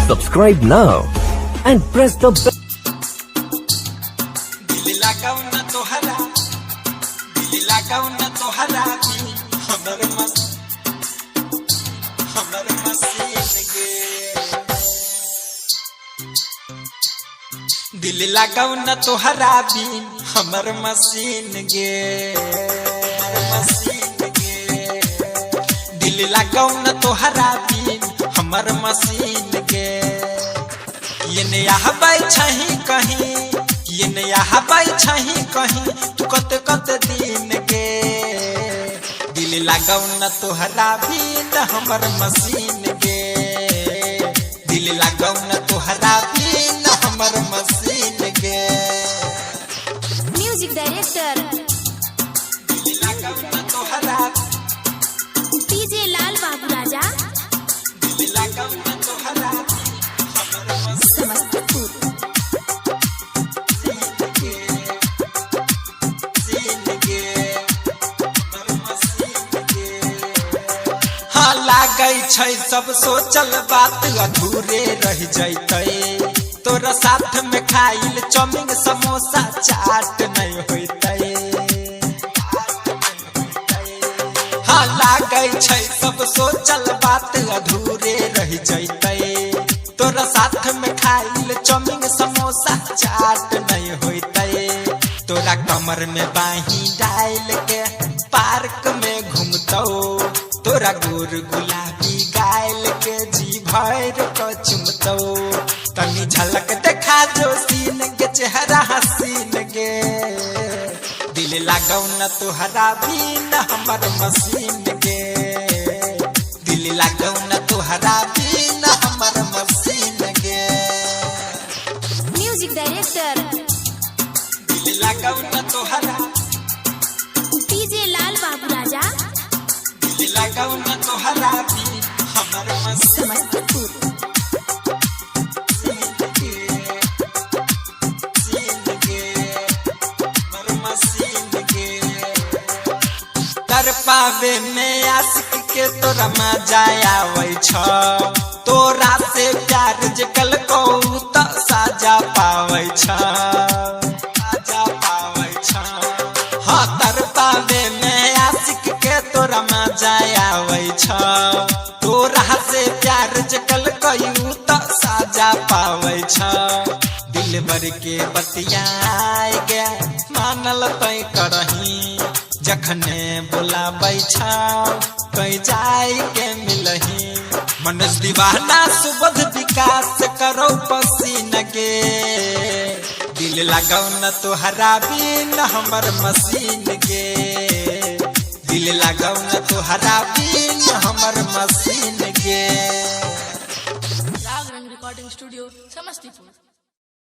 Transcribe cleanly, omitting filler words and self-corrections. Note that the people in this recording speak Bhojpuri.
Subscribe now and press the bell. दिल लगाओ ना तोहरा, दिल लगाओ ना तोहरा भी हमर मसीन गे। दिल लगाओ ना तोहरा भी हमर मसीन गे, दिल लगाओ ना तोहरा भी हमर मसीन गे। ये नया हवाई छही कहीं, ये नया हवाई छही कहीं, तू कत कत दिन गे। दिल लगाओ न तोहरा भी न हमर मसीन गे, दिल लगाओ न तोहरा भी न हमर मसीन गे। म्यूजिक डायरेक्टर दिल लगाओ न तोहरा, डीजे लाल बाबू राजा, दिल लगाओ न तोहरा भी हमर मसीन समस्तीपुर। लागै छै सब सोचल बात अधूरे रह जैतै। तोरा साथ में खाइल चाउमीन समोसा चाट नहीं होतै। हाँ लागै छै सब सोचल बात अधूरे रह जैतै। तोरा साथ में खाइल चाउमीन समोसा चाट नहीं होतै। तोरा कमर में बाही डाल के पार्क में घूमतौ, तोरा गोर गुलाबी गायल के जी भर को चुमतौ। तनी झलक देखा जो सीन के चेहरा हसीन गे। दिल लगाओ न तोहरा भी न हमर मसीन गे, दिल लगाओ न तोहरा भी न हमर मसीन गे। म्यूजिक डायरेक्टर दिल लगाओ न तोहरा, डीजे लाल बाबू राजा, दिल लगाओ न तोहरा भी हमर मसीन समस्तीपुर। कर पावे में आशिक के तोरा मजा आवे छ। तोरा से प्यार जे कल को त साजा पावे छ, साजा पावे छ। हाँ तर पावे में आशिक के तोरा मजा आवे छ। तोरा से प्यार जे कल को त साजा पावे छ। दिल भर के बतियाए गया मानल तय करही, जखने बुलाबै छौ कहीं जाय के मिलही। मनोज दीवाना सुबोध विकास करो पसीन गे। दिल लगाओ न तोहरा भी न हमर मसीन गे, दिल लगाओ न तोहरा भी न हमर मसीन गे। राग रंग रिकॉर्डिंग स्टूडियो समस्तीपुर।